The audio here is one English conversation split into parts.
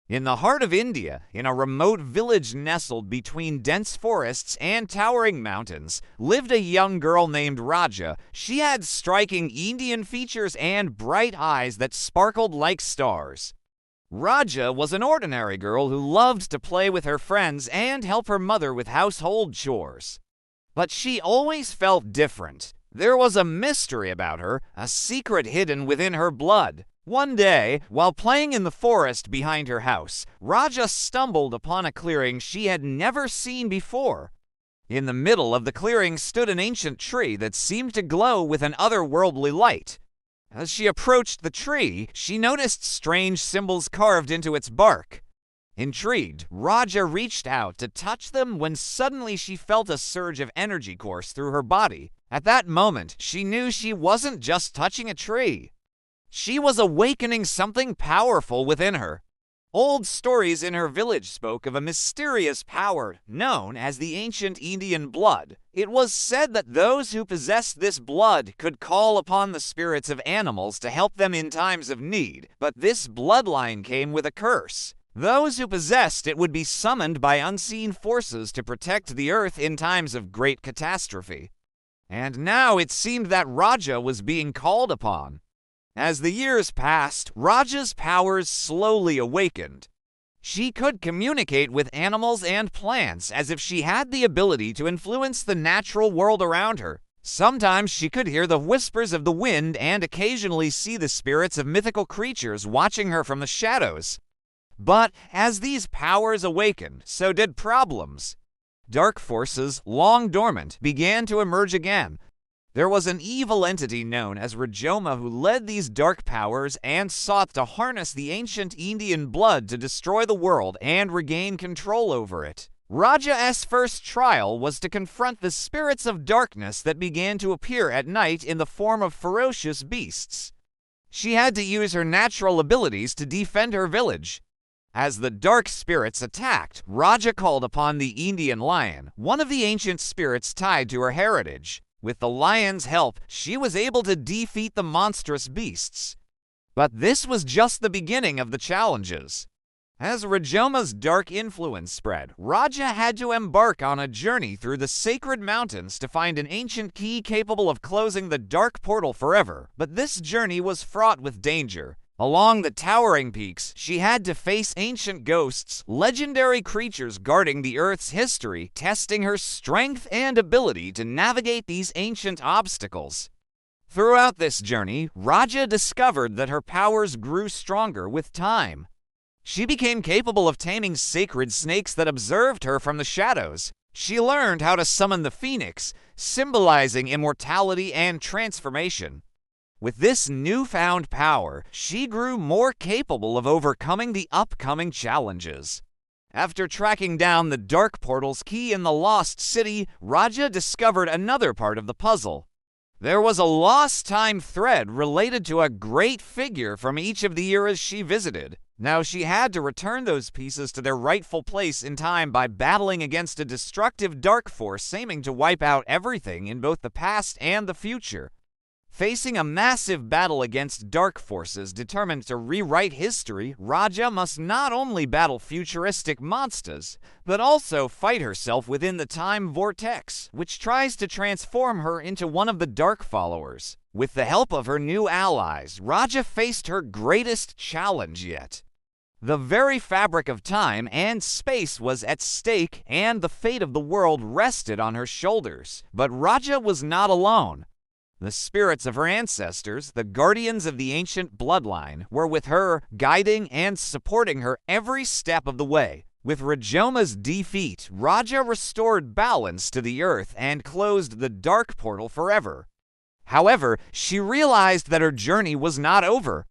In the heart of India, in a remote village nestled between dense forests and towering mountains, lived a young girl named Raja. She had striking Indian features and bright eyes that sparkled like stars. Raja was an ordinary girl who loved to play with her friends and help her mother with household chores. But she always felt different. There was a mystery about her, a secret hidden within her blood. One day, while playing in the forest behind her house, Raja stumbled upon a clearing she had never seen before. In the middle of the clearing stood an ancient tree that seemed to glow with an otherworldly light. As she approached the tree, she noticed strange symbols carved into its bark. Intrigued, Raja reached out to touch them when suddenly she felt a surge of energy course through her body. At that moment, she knew she wasn't just touching a tree. She was awakening something powerful within her. Old stories in her village spoke of a mysterious power known as the ancient Indian blood. It was said that those who possessed this blood could call upon the spirits of animals to help them in times of need, but this bloodline came with a curse. Those who possessed it would be summoned by unseen forces to protect the earth in times of great catastrophe. And now it seemed that Raja was being called upon. As the years passed, Raja's powers slowly awakened. She could communicate with animals and plants as if she had the ability to influence the natural world around her. Sometimes she could hear the whispers of the wind and occasionally see the spirits of mythical creatures watching her from the shadows. But as these powers awakened, so did problems. Dark forces, long dormant, began to emerge again. There was an evil entity known as Rajoma who led these dark powers and sought to harness the ancient Indian blood to destroy the world and regain control over it. Raja's first trial was to confront the spirits of darkness that began to appear at night in the form of ferocious beasts. She had to use her natural abilities to defend her village. As the dark spirits attacked, Raja called upon the Indian lion, one of the ancient spirits tied to her heritage. With the lion's help, she was able to defeat the monstrous beasts. But this was just the beginning of the challenges. As Rajoma's dark influence spread, Raja had to embark on a journey through the sacred mountains to find an ancient key capable of closing the dark portal forever. But this journey was fraught with danger. Along the towering peaks, she had to face ancient ghosts, legendary creatures guarding the Earth's history, testing her strength and ability to navigate these ancient obstacles. Throughout this journey, Raja discovered that her powers grew stronger with time. She became capable of taming sacred snakes that observed her from the shadows. She learned how to summon the phoenix, symbolizing immortality and transformation. With this newfound power, she grew more capable of overcoming the upcoming challenges. After tracking down the Dark Portal's key in the Lost City, Raja discovered another part of the puzzle. There was a lost time thread related to a great figure from each of the eras she visited. Now she had to return those pieces to their rightful place in time by battling against a destructive dark force aiming to wipe out everything in both the past and the future. Facing a massive battle against dark forces determined to rewrite history, Raja must not only battle futuristic monsters, but also fight herself within the time vortex, which tries to transform her into one of the Dark Followers. With the help of her new allies, Raja faced her greatest challenge yet. The very fabric of time and space was at stake, and the fate of the world rested on her shoulders. But Raja was not alone. The spirits of her ancestors, the guardians of the ancient bloodline, were with her, guiding and supporting her every step of the way. With Rajoma's defeat, Raja restored balance to the earth and closed the dark portal forever. However, she realized that her journey was not over.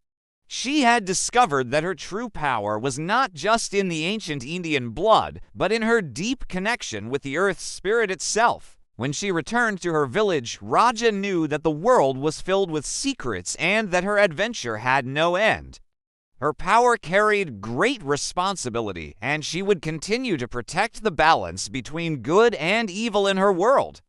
She had discovered that her true power was not just in the ancient Indian blood, but in her deep connection with the earth's spirit itself. When she returned to her village, Raja knew that the world was filled with secrets and that her adventure had no end. Her power carried great responsibility, and she would continue to protect the balance between good and evil in her world.